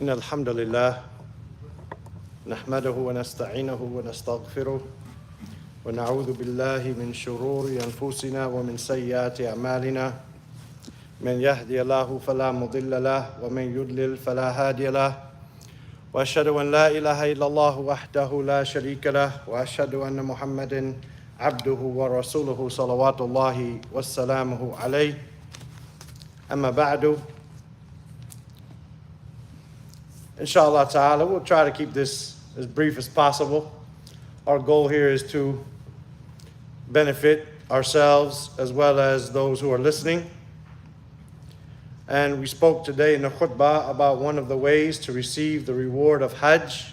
إن الحمد لله نحمده ونستعينه ونستغفره ونعوذ بالله من شرور أنفسنا ومن سيئات أعمالنا من يهدي الله فلا مضل له ومن يضلل فلا هادي له وأشهد أن لا إله إلا الله وحده لا شريك له وأشهد أن محمدا عبده ورسوله صلوات الله وسلامه عليه أما بعد. Inshallah ta'ala, we'll try to keep this as brief as possible. Our goal here is to benefit ourselves as well as those who are listening. And we spoke today in the khutbah about one of the ways to receive the reward of Hajj,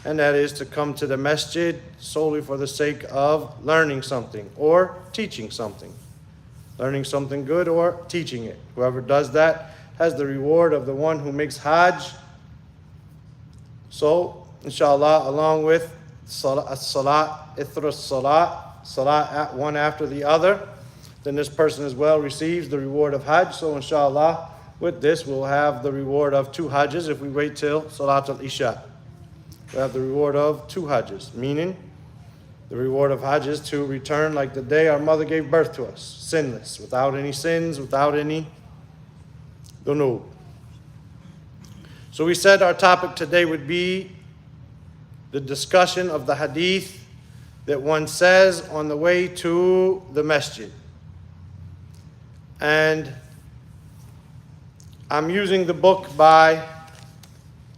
and that is to come to the Masjid solely for the sake of learning something or teaching something. Learning something good or teaching it. Whoever does that has the reward of the one who makes Hajj. So, inshallah, along with salat, ithra salat, one after the other, then this person as well receives the reward of Hajj. So, inshallah, with this, we'll have the reward of 2 Hajjs if we wait till Salat al-Isha. We'll have the reward of 2 Hajjs, meaning the reward of Hajj is to return like the day our mother gave birth to us, sinless, without any sins, without any dunub. So we said our topic today would be the discussion of the hadith that one says on the way to the masjid. And I'm using the book by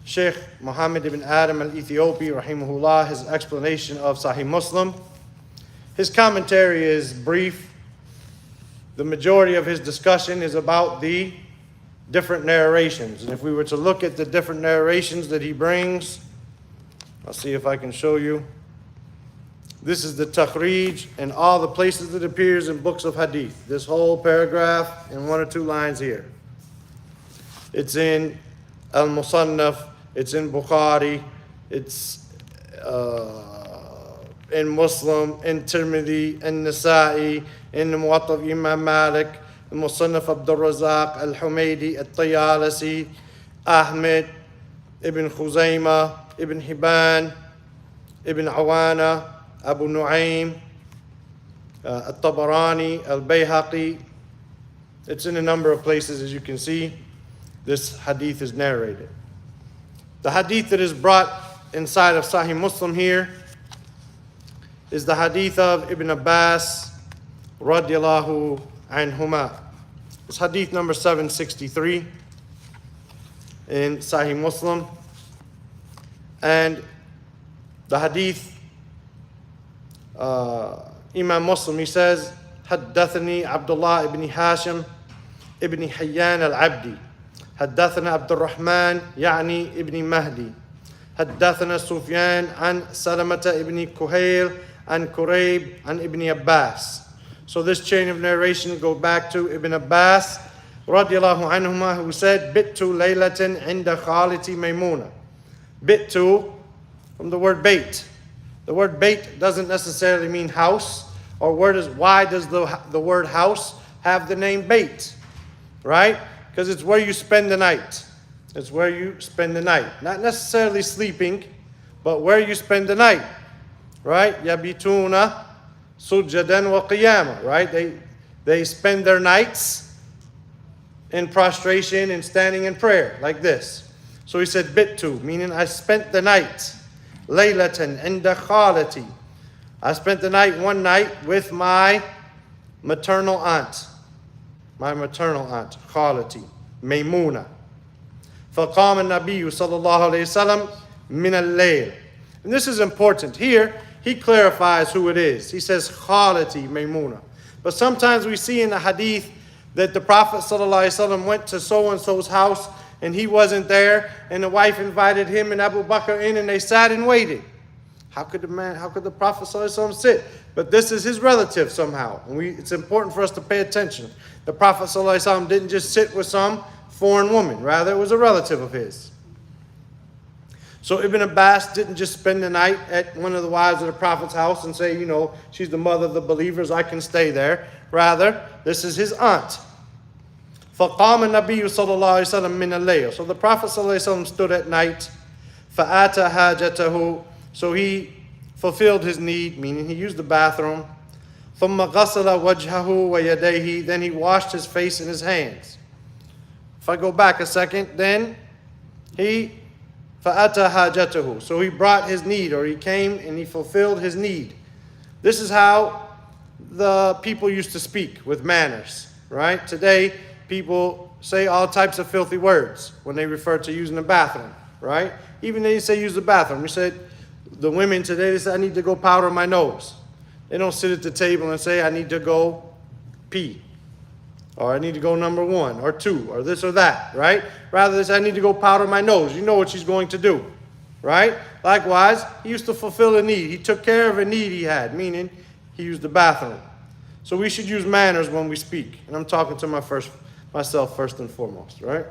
Sheikh Muhammad ibn Adam al-Ethiopi, rahimahullah, his explanation of Sahih Muslim. His commentary is brief. The majority of his discussion is about the different narrations. And if we were to look at the different narrations that he brings, I'll see if I can show you. This is the takhrij and all the places it appears in books of hadith. This whole paragraph and 1 or 2 lines here. It's in Al-Musannaf, it's in Bukhari, it's in Muslim, in Tirmidhi, in Nasa'i, in Muwatta of Imam Malik, Musannaf Abdul Razak, Al-Humaydi, Al-Tayalisi, Ahmed, Ibn Khuzaymah, Ibn Hibban, Ibn Awana, Abu Nu'aym, Al-Tabarani, Al-Bayhaqi. It's in a number of places, as you can see. This hadith is narrated. The hadith that is brought inside of Sahih Muslim here is the hadith of Ibn Abbas radiyallahu anhuma. It's hadith number 763 in Sahih Muslim. And the hadith, Imam Muslim, he says, حدثني عبد الله ibn Hashim ibn Hayyan al-Abdi. حدثنا عبد الرحمن يعني ابن مهدي. حدثنا سفيان عن سلمة ابن كهيل عن كريب عن ابن Abbas. So this chain of narration goes back to Ibn Abbas radiyallahu anhuma, who said, Bittu laylatin inda khaliti Maymuna. Bittu from the word bait. The word bait doesn't necessarily mean house, or why does the word house have the name bait? Right? Because it's where you spend the night. It's where you spend the night. Not necessarily sleeping, but where you spend the night. Right? Yabituna sujjadan wa qiyama. Right? They spend their nights in prostration and standing in prayer, like this. So he said, Bittu, meaning I spent the night. Laylatan inda khalati. I spent the night one night with my maternal aunt. My maternal aunt, Khalati, Maymuna. فَقَامَ النَّبِيُّ صَلَّى اللَّهُ عَلَيْهِ وسلم مِنَ اللَّيْلِ. And this is important. Here, he clarifies who it is. He says, Khalati, Maymuna. But sometimes we see in the hadith that the Prophet ﷺ went to so-and-so's house and he wasn't there, and the wife invited him and Abu Bakr in, and they sat and waited. How could the Prophet ﷺ sit? But this is his relative somehow. And it's important for us to pay attention. The Prophet ﷺ didn't just sit with some foreign woman. Rather, it was a relative of his. So Ibn Abbas didn't just spend the night at one of the wives of the Prophet's house and say, she's the mother of the believers, I can stay there. Rather, this is his aunt. فقام النبي صلى الله عليه وسلم من الليل. So the Prophet صلى الله عليه وسلم stood at night. فأتى حاجته. So he fulfilled his need, meaning he used the bathroom. ثم غسل وجهه ويديه. Then he washed his face and his hands. If I go back a second, then he فأتى حاجته. So he brought his need, or he came and he fulfilled his need. This is how the people used to speak, with manners, right? Today, people say all types of filthy words when they refer to using the bathroom, right? Even they say use the bathroom. We said, the women today, they say, I need to go powder my nose. They don't sit at the table and say, I need to go pee, or I need to go number 1 or 2 or this or that, right? Rather they say, I need to go powder my nose. You know what she's going to do, right? Likewise, he used to fulfill a need. He took care of a need he had, meaning he used the bathroom. So we should use manners when we speak. And I'm talking to myself first and foremost, right?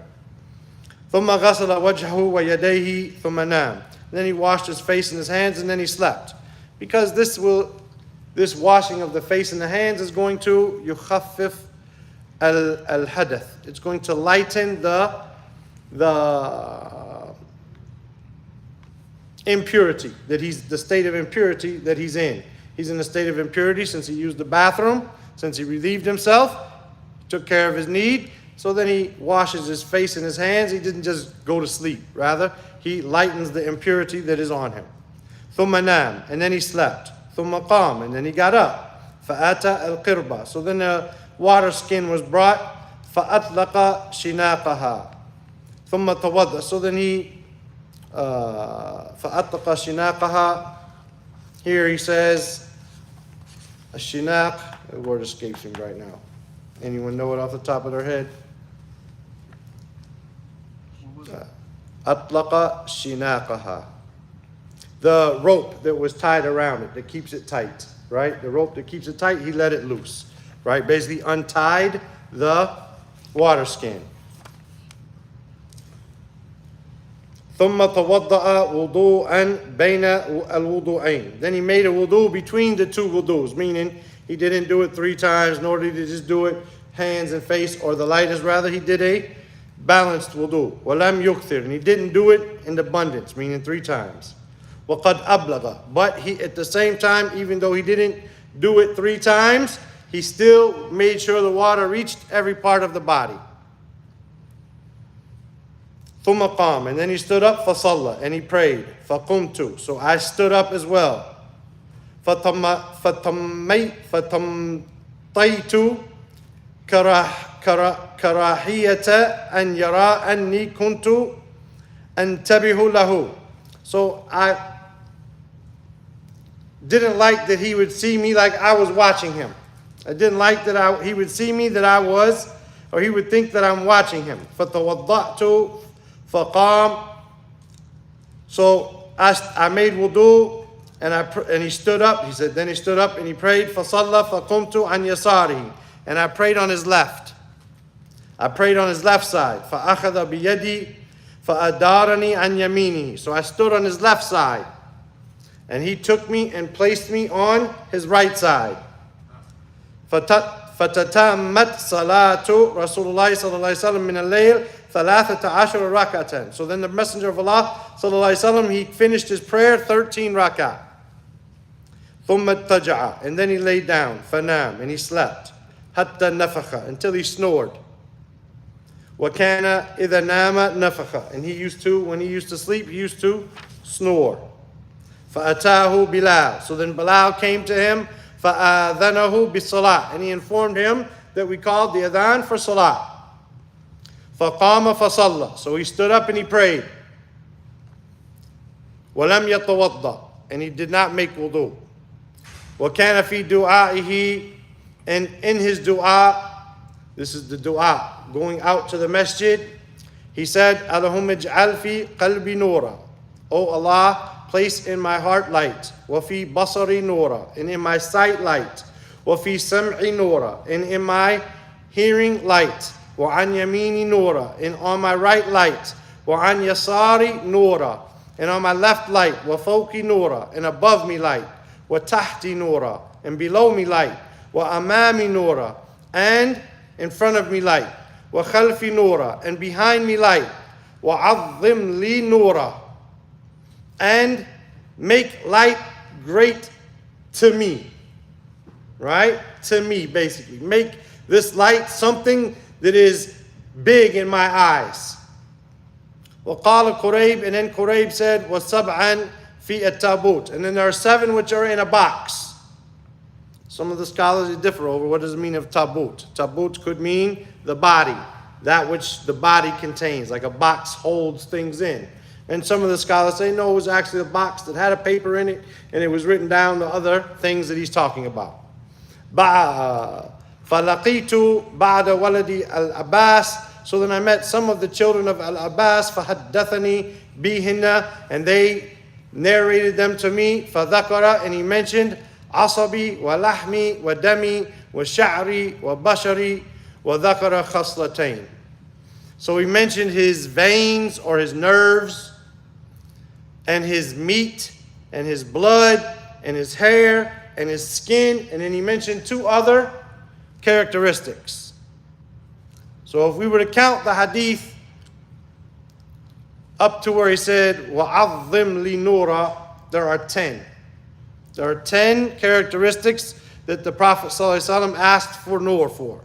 ثم غسل وجهه ويديه ثم نام. Then he washed his face and his hands, and then he slept. Because this washing of the face and the hands is going to يخفف الحدث. It's going to lighten the impurity the state of impurity that he's in. He's in a state of impurity since he used the bathroom, since he relieved himself, took care of his need. So then he washes his face and his hands. He didn't just go to sleep. Rather, he lightens the impurity that is on him. ثم نام. And then he slept. ثم قام. And then he got up. فأتى القربة. So then the water skin was brought. فأطلق شناقها. ثم توضأ. So then he فأطلق شناقها. Here he says, الشناق, the word escapes me right now. Anyone know it off the top of their head? أطلق شناقها. The rope that was tied around it, that keeps it tight, right? The rope that keeps it tight, he let it loose, right? Basically untied the water skin. ثم توضأ وضوءا بين الوضوءين. Then he made a wudu between the two wudus, meaning he didn't do it 3 times, nor did he just do it hands and face, or the lightest. Rather, he did a balanced wudu. وَلَمْ يُكْثِرْ. And he didn't do it in abundance, meaning 3 times. وَقَدْ أَبْلَغَ. But he, at the same time, even though he didn't do it 3 times, he still made sure the water reached every part of the body. ثُمَّ قَامَ. And then he stood up, فَصَلَّى. And he prayed. فَقُمْتُ. So I stood up as well. فَتَمْطَيْتُ كَرَاهِيَةَ أَنْ يَرَى أَنِّي كُنْتُ أَنْتَبِهُ لَهُ. So I didn't like that he would see me like I was watching him. I didn't like that he would see me that I was, or he would think that I'm watching him. فَتَوَضَّأْتُ فَقَامَ. So I made wudu, and he stood up. He said, then he stood up and he prayed. فَصَلَّى فَقُمْتُ عَنْ يَسَارِهِ. And I prayed on his left. I prayed on his left side. فَأَخَذَ بِيَدِي فَأَدَارَنِي عَنْ يَمِينِهِ. So I stood on his left side, and he took me and placed me on his right side. فَتَتَمَّتْ صَلَاةُ رَسُولُ اللَّهِ صَلَّى اللَّهِ عَلَيْهِ وسلم مِنَ اللَّيْلِ 13 رَكَعَةً. So then the Messenger of Allah sallallahu alaihi wasallam, he finished his prayer 13 rak'ah. ثُمَّ اتَّجَعَ. And then he laid down. فَنَامَ. And he slept. حَتَّى نَفَخَ. Until he snored. وَكَانَ إِذَا نَامَ نَفَخَ. And when he used to sleep, he used to snore. فَأَتَاهُ بِلَالٌ. So then Bilal came to him. فَآذَنَهُ بِالصَّلَاةِ. And he informed him that we called the adhan for salah. فَقَامَ فَصَلَّى. So he stood up and he prayed. وَلَمْ يَتَوَضَّأ. And he did not make wudu. وَكَانَ فِي دُعَائِهِ. And in his dua, this is the dua, going out to the masjid, he said, Allahumma ij'al fi qalbi nura. O Allah, place in my heart light. Wa fi basari nura. And in my sight light. Wa fi sam'i nura. And in my hearing light. Wa an yamini nura. And on my right light. Wa an yasari nura. And on my left light. Wa fawqi nura. And above me light. Wa tahti nura. And below me light. Wa amami nura. And in front of me light. وخلفي نورا, and behind me light. وعظم لي نورا, and make light great to me. Right? To me, basically. Make this light something that is big in my eyes. وقال قريب, and then Qurayb said, وَسَبْعًا فِي التابوت, and then there are 7 which are in a box. Some of the scholars differ over what does it mean of tabut. Tabut could mean the body, that which the body contains, like a box holds things in. And some of the scholars say, no, it was actually a box that had a paper in it, and it was written down the other things that he's talking about. فَلَقِيتُ بَعْدَ وَلَدِ الْأَبَّاسِ, so then I met some of the children of Al-Abbas, فَحَدَّثَنِي بِهِنَّ, and they narrated them to me. فَذَكَرَ, and he mentioned عَصَبِي وَلَحْمِي وَدَمِي وَشَعْرِي وَبَشَرِي وَذَكَرَ خَصْلَتَيْنِ. So he mentioned his veins or his nerves, and his meat, and his blood, and his hair, and his skin, and then he mentioned 2 other characteristics. So if we were to count the hadith up to where he said, وَعَظِّمْ لِي نُورًا, there are 10. There are 10 characteristics that the Prophet ﷺ asked for nur for.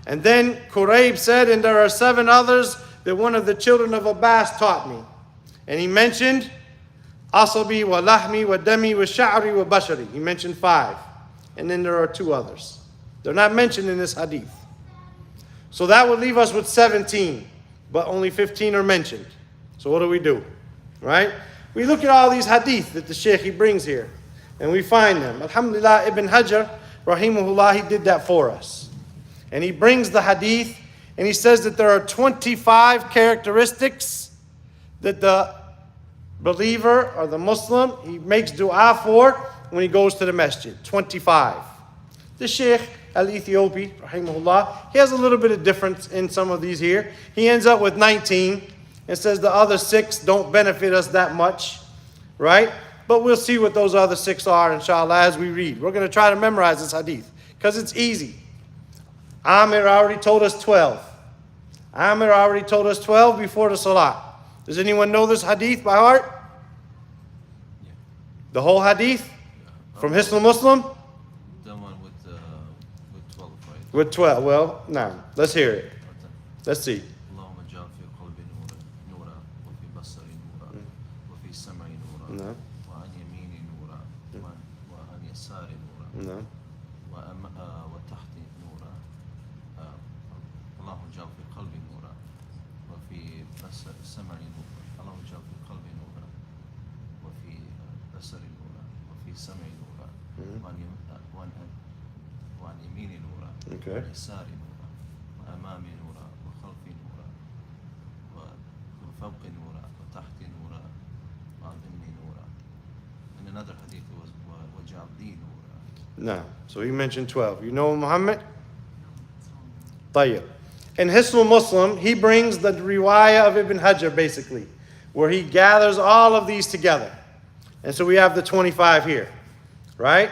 And then Qurayb said, and there are 7 others that one of the children of Abbas taught me. And he mentioned, Asabi wa lahmi wa dami wa sha'ri wa bashari. He mentioned 5. And then there are 2 others. They're not mentioned in this hadith. So that would leave us with 17, but only 15 are mentioned. So what do? Right? We look at all these hadith that the Shaykh he brings here, and we find them. Alhamdulillah, Ibn Hajar, rahimahullah, he did that for us. And he brings the hadith, and he says that there are 25 characteristics that the believer or the Muslim, he makes dua for when he goes to the masjid. 25. The Shaykh al-Ethiopi, rahimahullah, he has a little bit of difference in some of these here. He ends up with 19 and says the other 6 don't benefit us that much, right? But we'll see what those other 6 are, inshallah, as we read. We're going to try to memorize this hadith because it's easy. Amir already told us 12. Amir already told us 12 before the salah. Does anyone know this hadith by heart? Yeah. The whole hadith? From Hisnul Muslim? The one with 12, right? With 12. Well, no. Let's hear it. Let's see. اللهم اجعل في قلبي نورا وفي بصري نورا وفي سمعي نورا No. وعن يميني نورا وعن يساري نورا No. وتحتي نورا اللهم اجعل في قلبي نورا وفي سمعي نورا اللهم اجعل في قلبي نورا وفي بصري نورا وفي سمعي نورا وعن يميني نورا Okay. وعن يساري نورا وأمامي نورا وخلفي نورا ومن فوقي نورا وتحتي نورا وعن ضمني نورا. In another hadith it was وجعل لي نورا. No. So he mentioned 12. You know Muhammad? Tayyib. In Hisnul Muslim, he brings the riwayah of Ibn Hajar basically, where he gathers all of these together. And so we have the 25 here, right?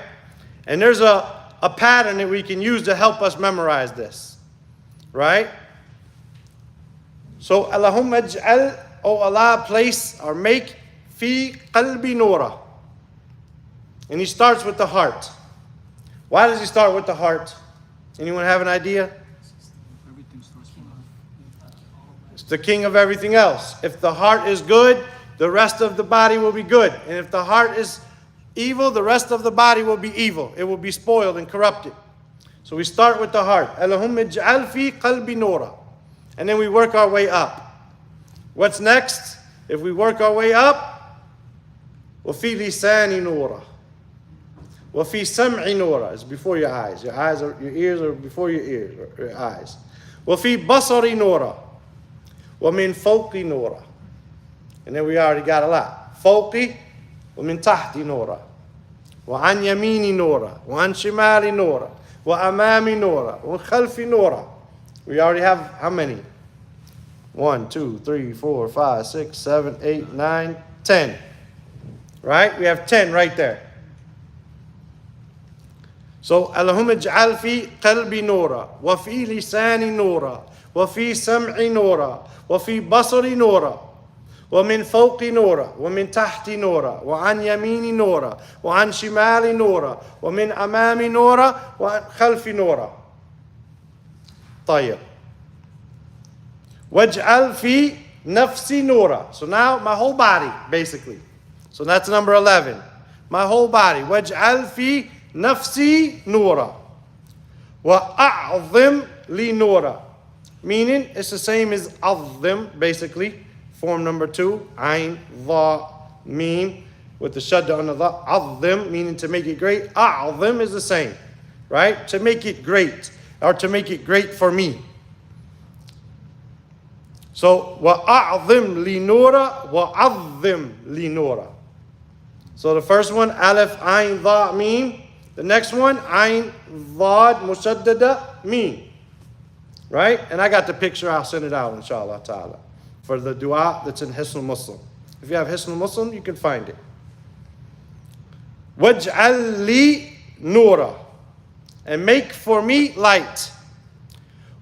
And there's a pattern that we can use to help us memorize this, right? So, Allahumma ij'al, oh Allah, place or make fi qalbi nura. And he starts with the heart. Why does he start with the heart? Anyone have an idea? It's the king of everything else. If the heart is good, the rest of the body will be good. And if the heart is evil, the rest of the body will be evil. It will be spoiled and corrupted. So we start with the heart. Allahumma ij'al fi qalbi nura. And then we work our way up. What's next? If we work our way up, وَفِي لِسَانِ نُورًا وَفِي سَمْعِ نُورًا. It's before your eyes. Your ears are before your ears, or your eyes. وَفِي بَصَرِ نُورًا وَمِن فَوْقِ نُورًا. And then we already got a lot. فَوْقِ وَمِن تَحْتِ نُورًا وَعَنْ يَمِينِ نُورًا وَعَنْ شِمَالِ نُورًا وَأَمَامِ نُورًا وَمِن خَلْفِ نُورًا. We already have how many? 1, 2, 3, 4, 5, 6, 7, 8, 9, 10. Right? We have 10 right there. So, Allahumma ij'al fi qalbi nura wa fi lisani nura وفي سمعي نورا وفي بصري نورا ومن فوقي نورا ومن تحتي نورا وعن يميني نورا وعن شمالي نورا ومن أمامي نورا وعن خلفي نورا. طيب. واجعل في نفسي نورا. So now my whole body basically. So that's number 11. My whole body. واجعل في نفسي نورا وأعظم لي نورا. Meaning it's the same as أعظم basically. Form number 2, Ain, Dha, Mim, with the shadda on the Dha, Azim, meaning to make it great. A'zim is the same, right? To make it great, or to make it great for me. So, وَأَعْظِمْ لِي نُورًا وَعَظِّمْ لِي نُورًا. So the first one, Aleph, Ain, Dha, Mim. The next one, Ain, Dhad, Mushaddada, Mim. Right? And I got the picture, I'll send it out, inshallah ta'ala, for the dua that's in Hisnul Muslim. If you have Hisnul Muslim, you can find it. وَاجْعَلْ لِي نُورًا. And make for me light.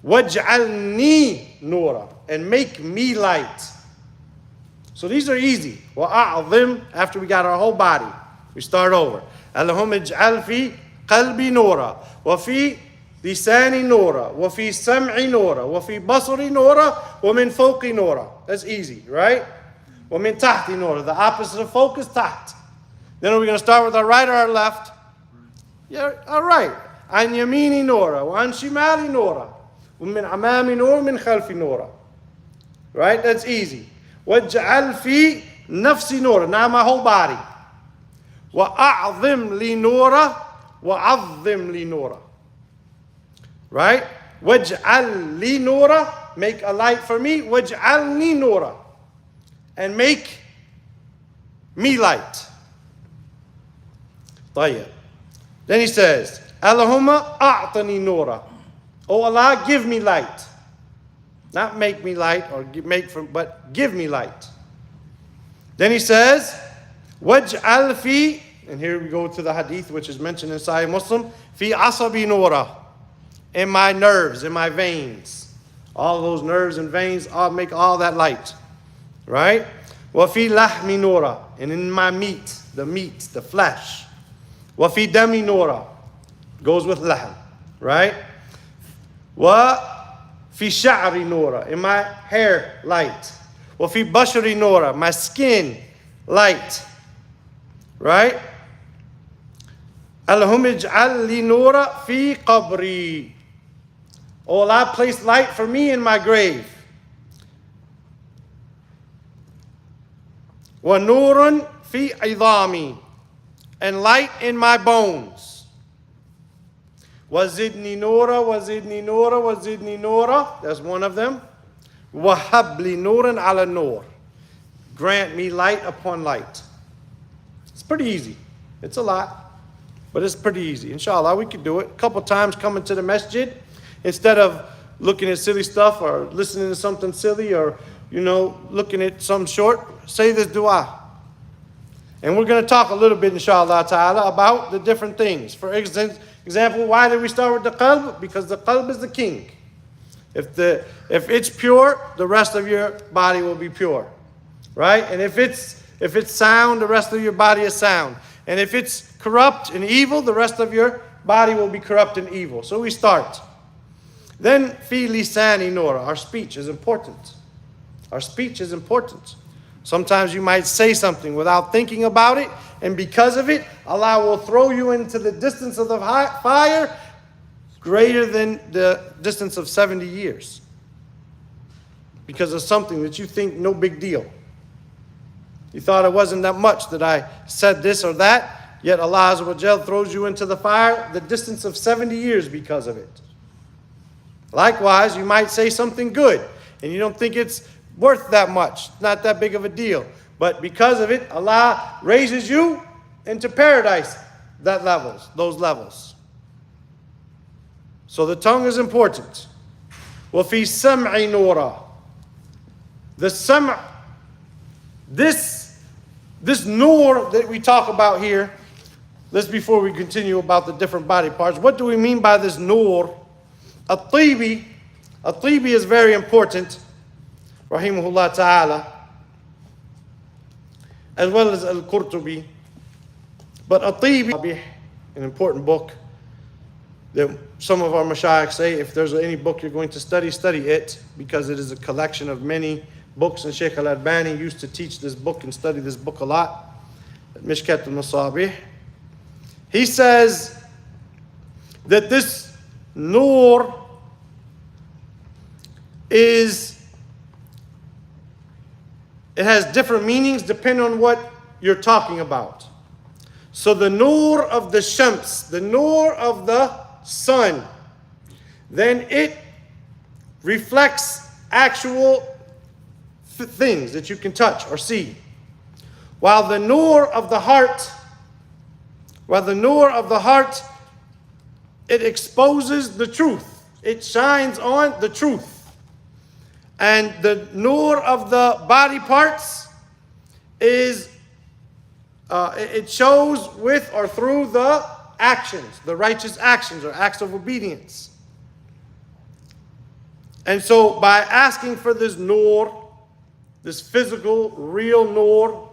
وَاجْعَلْنِي نُورًا. And make me light. So these are easy. وَأَعْظِمْ, after we got our whole body. We start over. اللهم اجعل في قلبي نورا وفي لساني نورا وفي سمعي نورا وفي بصري نورا ومن فوقي نورا. That's easy, right? ومن تحتي نورا. The opposite of focus, تحت. Then are we going to start with our right or our left? Yeah, all right. عن يميني نورا وعن شمالي نورا ومن أمامي نور ومن خلفي نورا. Right? That's easy. واجعل في نفسي نورا. Now my whole body. وأعظم لي نورا وعظم لي نورا. Right? وَاجْعَلْ لِي نُورًا. Make a light for me. وَاجْعَلْنِي نُورًا. And make me light. طيب. Then he says, Allahumma a'tani nura. Oh Allah, give me light. Not make me light or but give me light. Then he says, وَاجْعَلْ فِي, and here we go to the hadith which is mentioned in Sahih Muslim, فِي عَصَبِي نُورًا. In my nerves, in my veins. All those nerves and veins, I'll make all that light. Right? وَفِي لَحْمِ نُورًا. And in my meat, the flesh. وَفِي دَمِ نُورًا. Goes with lahm. Right? وَفِي شَعْرِ نُورًا. In my hair, light. وَفِي بَشْرِ نُورًا. My skin, light. Right? Allahumma ij'al li nura fi qabri. Oh Allah, place light for me in my grave. Wa nurun fi idami. And light in my bones. Wa zidni nura, wa zidni nura, wa zidni nura. That's one of them. Wa habli nuran ala nur. Grant me light upon light. It's pretty easy. It's a lot, but it's pretty easy. Inshallah, we could do it. A couple times coming to the masjid, instead of looking at silly stuff or listening to something silly or, looking at something short, say this dua. And we're going to talk a little bit, inshallah ta'ala, about the different things. For example, why did we start with the qalb? Because the qalb is the king. If it's pure, the rest of your body will be pure. Right? And if it's sound, the rest of your body is sound. And if it's corrupt and evil, the rest of your body will be corrupt and evil. So we start. Then, fi lisani nura. Our speech is important. Our speech is important. Sometimes you might say something without thinking about it, and because of it, Allah will throw you into the distance of the fire greater than the distance of 70 years. Because of something that you think no big deal. You thought it wasn't that much that I said this or that, yet Allah Azza wa Jal throws you into the fire the distance of 70 years because of it. Likewise, you might say something good, and you don't think it's worth that much, not that big of a deal. But because of it, Allah raises you into paradise, those levels. So the tongue is important. وَفِي سَمْعِ نُورًا. The sam', this nur that we talk about here, this before we continue about the different body parts, what do we mean by this nur? At-Tibi, At-Tibi is very important, rahimahullah ta'ala, as well as Al-Qurtubi. But At-Tibi, an important book that some of our mashayikh say, if there's any book you're going to study, study it, because it is a collection of many books, and Shaykh Al-Albani used to teach this book and study this book a lot, Mishkat al-Masabih. He says that this nur it has different meanings depending on what you're talking about. So the nur of the shams, the nur of the sun, then it reflects actual things that you can touch or see. While the nur of the heart, it exposes the truth. It shines on the truth. And the nur of the body parts is, it shows with or through the actions, the righteous actions or acts of obedience. And so by asking for this nur, this physical, real nur,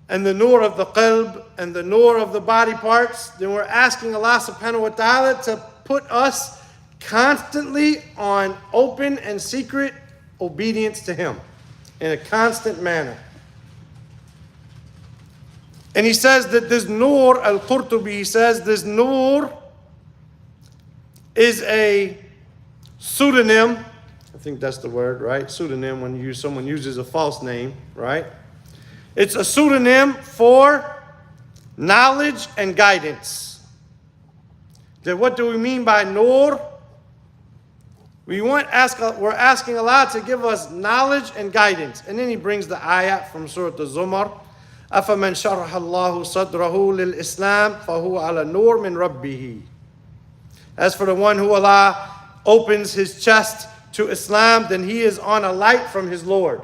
and the nur of the qalb and the nur of the body parts, then we're asking Allah subhanahu wa ta'ala to put us constantly on open and secret obedience to Him in a constant manner. And he says that this nur, Al-Qurtubi says this nur is a pseudonym. I think that's the word, right? Pseudonym, when someone uses a false name, right? It's a pseudonym for knowledge and guidance. Then what do we mean by nur? We're asking Allah to give us knowledge and guidance. And then he brings the ayat from Surah Al-Zumar. أَفَمَنْ شَرَحَ اللَّهُ صَدْرَهُ لِلْإِسْلَامِ فَهُوَ عَلَى نُورٍ مِّن رَبِّهِ. As for the one who Allah opens his chest to Islam, then he is on a light from his Lord.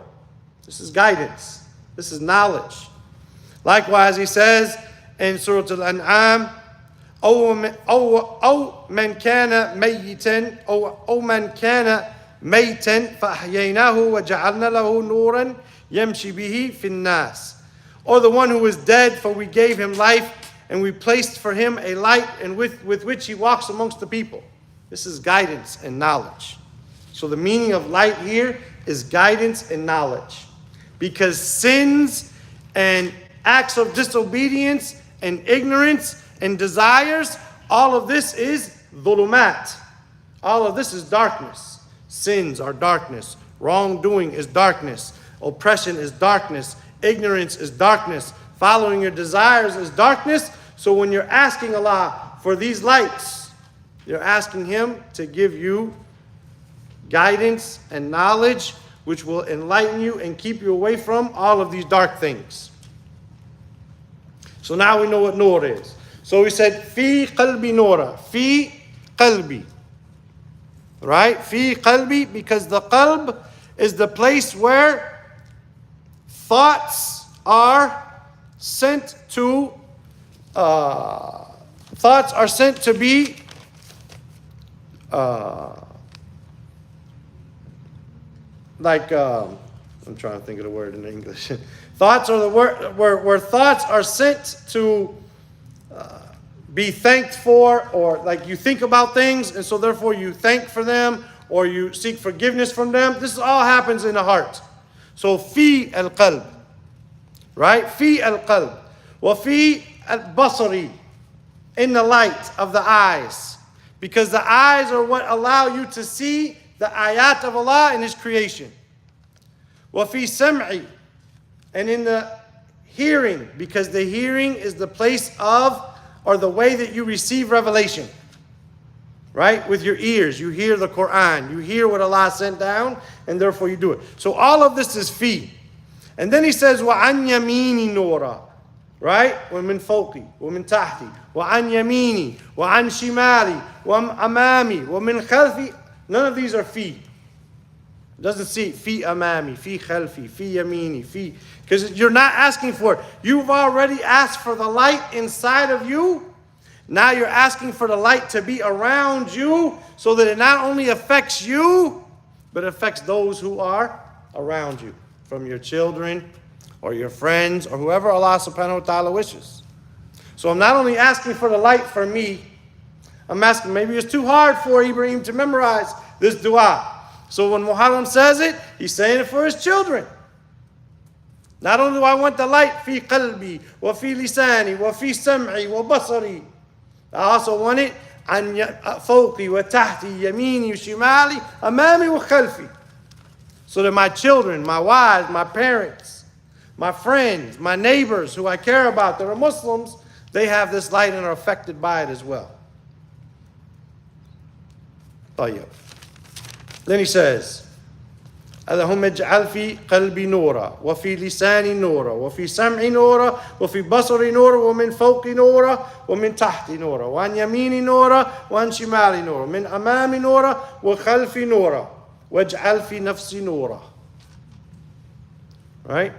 This is guidance. This is knowledge. Likewise, he says in Surah Al-An'am, أو من كان ميتا فأحييناه وجعلنا له نورا يمشي به في الناس. Or the one who is dead, for we gave him life, and we placed for him a light and with which he walks amongst the people. This is guidance and knowledge. So the meaning of light here is guidance and knowledge. Because sins and acts of disobedience and ignorance and desires, all of this is dhulumat. All of this is darkness. Sins are darkness. Wrongdoing is darkness. Oppression is darkness. Ignorance is darkness. Following your desires is darkness. So when you're asking Allah for these lights, you're asking Him to give you guidance and knowledge which will enlighten you and keep you away from all of these dark things. So now we know what nur is. So we said, fi qalbi nura, fi qalbi. Right? Fi qalbi, because the qalb is the place where thoughts are sent to be I'm trying to think of the word in English. Thoughts are the word where thoughts are sent to be thanked for, or like you think about things, and so therefore you thank for them, or you seek forgiveness from them. This all happens in the heart. So fi al-qalb, right? Fi al-qalb. Wa fi al-basari, in the light of the eyes. Because the eyes are what allow you to see the ayat of Allah in His creation. Wa fi sam'i, and in the hearing, because the hearing is the place of, or the way that you receive revelation. Right? With your ears, you hear the Quran, you hear what Allah sent down, and therefore you do it. So all of this is fi. And then he says, وَعَنْ يَمِينِ نُورًا. Right? وَمِنْ فَوْقِي وَمِنْ تَحْتِي وَعَنْ يَمِينِي وَعَنْ شِمَالِي وَأَمَامِي وَمِنْ خَلْفِي. None of these are fi. It doesn't say fi amami, fi khalfi, fi yamini, fi. Because you're not asking for it. You've already asked for the light inside of you. Now you're asking for the light to be around you so that it not only affects you, but affects those who are around you, from your children or your friends or whoever Allah subhanahu wa ta'ala wishes. So I'm not only asking for the light for me, I'm asking, maybe it's too hard for Ibrahim to memorize this dua. So when Muharram says it, he's saying it for his children. Not only do I want the light, fi qalbi, wa fi lisani, wa fi sam'i, wa basari. I also want it, an fawqi, wa tahti, yamini, shimali, amami, wa khalfi. So that my children, my wives, my parents, my friends, my neighbors who I care about that are Muslims, they have this light and are affected by it as well. طيب. Then he says, اللهم اجعل في قلبي نورا وفي لساني نورا وفي سمعي نورا وفي بصري نورا ومن فوقي نورا ومن تحتي نورا وعن يميني نورا وعن شمالي نورا من أمامي نورا وخلفي نورا واجعل في نفسي نورا. Right?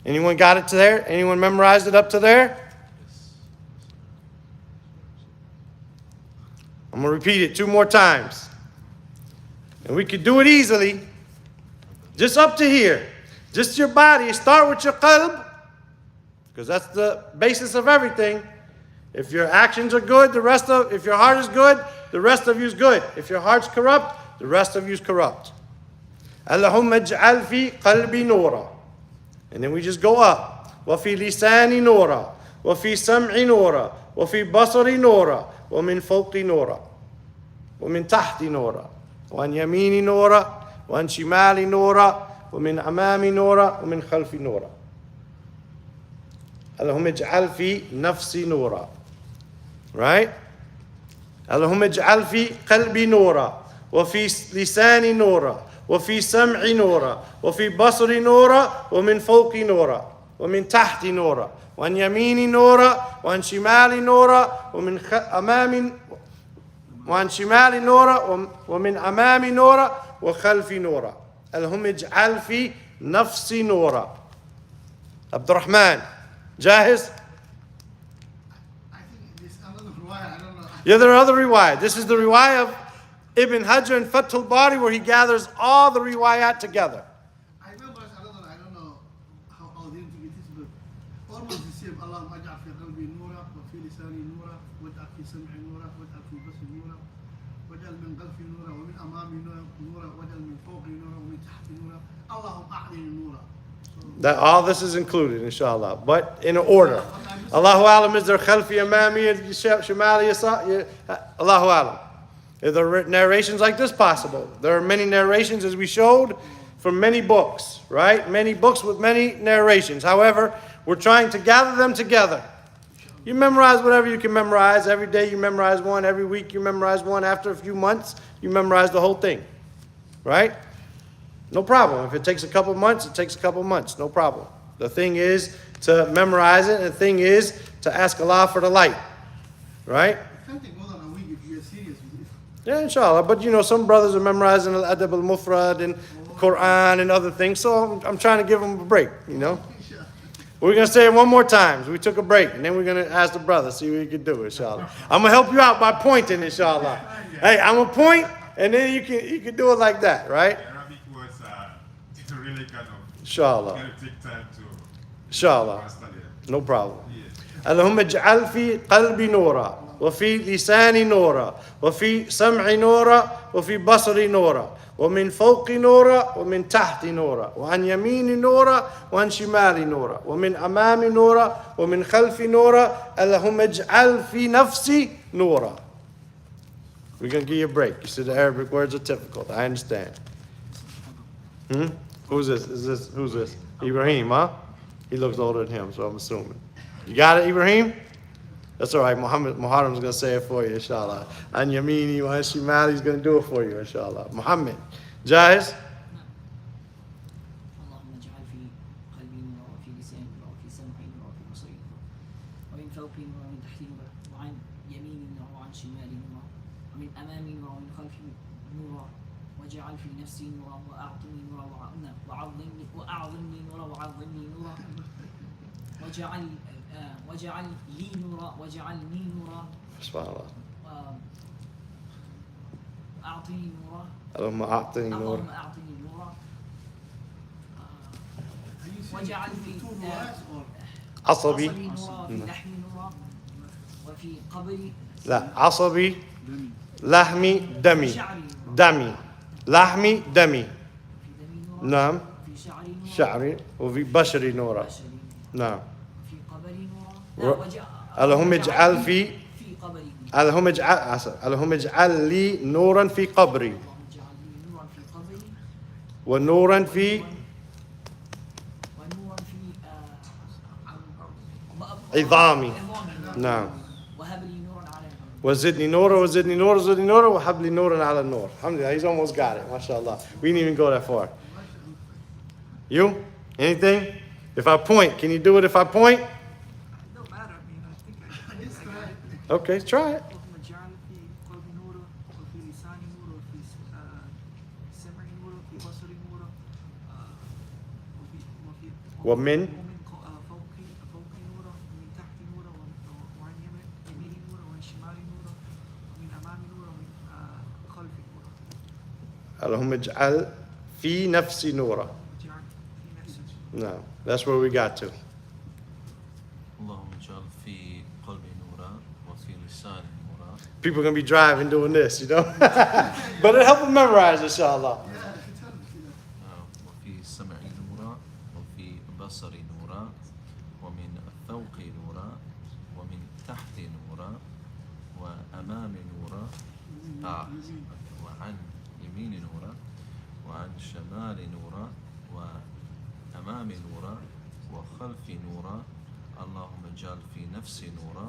Anyone got it to there? Anyone memorized it up to there? I'm going to repeat it 2 more times. And we could do it easily. Just up to here. Just your body. Start with your qalb, because that's the basis of everything. If your actions are good, if your heart is good, the rest of you is good. If your heart's corrupt, the rest of you is corrupt. Allahumma ij'al fi qalbi nura. And then we just go up. Wa fi lisani nura. Wa fi sam'i nura. Wa fi basari nura. Wa min fawqi nura. Wa min tahti nura. Wa an yamini nura. وعن شمالي نورا ومن أمامي نورا ومن خلفي نورا. اللهم اجعل في نفسي نورا. Right? اللهم اجعل في قلبي نورا وفي لساني نورا وفي سمعي نورا وفي بصري نورا ومن فوقي نورا ومن تحتي نورا وعن يميني نورا وعن شمالي نورا ومن أمامي وعن شمالي نورا ومن أمامي نورا وخلفي نورا. اللهم اجعل في نفسي نورا. عبد الرحمن جاهز؟ I think this another riwayah, I don't know. Yeah, there are other riwayat. This is the riwayah of Ibn Hajar and Fath al-Bari, where he gathers all the riwayat together. I remember another, I don't know how authentic it is, but almost the same. اللهم اجعل في قلبي نورا وفي لساني نورا واجعل في سمعي نورا واجعل في بصري نورا واجعل من خلفي نورا ومن امامي نورا واجعل من فوقي نورا ومن تحتي نورا اللهم اعطني نورا. That all this is included, inshallah, but in order. Allahu alam, is there khalfi amami and shimali yasa? Allahu alam. Are there narrations like this possible? There are many narrations, as we showed, from many books, right? Many books with many narrations. However, we're trying to gather them together. You memorize whatever you can memorize. Every day you memorize one. Every week you memorize one. After a few months, you memorize the whole thing, right? No problem. If it takes a couple months, it takes a couple months. No problem. The thing is to memorize it, and the thing is to ask Allah for the light, right? It can take more than a week if you are serious with it. Yeah, inshallah. But you know, some brothers are memorizing Al-Adab al-Mufrad and Quran and other things, so I'm trying to give them a break, you know? We're going to say it one more time. So we took a break, and then we're going to ask the brother, see what he can do, inshallah. I'm going to help you out by pointing, inshallah. Hey, I'm going to point, and then you can do it like that, right? Arabic words are really kind of Inshallah. going to take time to Inshallah. study. No problem. Yes. اللهم اجعل في قلبي نورا وفي لساني نورا وفي سمعي نورا وفي بصري نورا ومن فوقي نورا ومن تحتي نورا وعن يميني نورا وعن شمالي نورا ومن أمامي نورا ومن خلفي نورا اللهم اجعل في نفسي نورا. We're going to give you a break. You said the Arabic words are difficult. I understand. Who's this? Who's this? Ibrahim, huh? He looks older than him, so I'm assuming. You got it, Ibrahim? That's all right. Muharram's going to say it for you, inshallah. An Yamini wa Shimali is going to do it for you, inshallah. Muhammad. Jaiz? اللهم اجعل في قلبي نورا وفي لساني نورا وفي سمعي نورا وفي بصري نورا ومن فوقي نورا ومن تحتي نورا وعن يميني نورا وعن شمالي نورا ومن امامي نورا ومن خلفي نورا واجعل في نفسي نورا واعطني نورا واعظمني نورا وعظمني نورا واجعل واجعل لي نورا واجعلني نورا Subhanallah. أعطني نورا اللهم أعطني نور. اللهم أعطني نورا Are you saying واجعل في two rights or عصبي. عصبي نورا وفي لحمي نورا وفي قبري لا عصبي demi? لحمي دمي. شعري نورا دمي لحمي دمي. في دمي نورا نعم. في شعري نورا شعري وفي بشري نورا. بشري نعم. في قبري نورا و- اللهم اجعل في في قبري اللهم اجعل اللهم اجعل لي نورا في قبري اللهم اجعل لي نورا في قبري ونورا في ونورا في عظامي. نعم. وهب لي نورا على الأرض. وزدني نورا وزدني نورا وزدني نورا وهب لي نورا على النور. Alhamdulillah, he's almost got it. MashaAllah. We didn't even go that far. You? Anything? If I point, can you do it if I point? Don't matter. I mean, I think I Just try it. Okay, try it. اللهم اجعل في قلبي نورا وفي لساني نورا وفي سمعي نورا وفي بصري نورا ومن فوقي نورا ومن تحتي نورا وعن يميني نورا وعن شمالي نورا ومن امامي نورا ومن خلفي نورا اللهم اجعل في نفسي نورا. اجعل في نفسي No, that's where we got to. اللهم اجعل في قلبي نورا وفي لساني نورا. People are going to be driving doing this, you know? But it help them memorize, inshallah. Yeah, it's helpful. وفي سمعي نورا وفي بصري نورا ومن فوقي نورا ومن تحتي نورا وأمامي نورا وعن يميني نورا وعن شمالي نورا وأمامي نورا وخلفي نورا. اللهم اجعل في نفسي نورا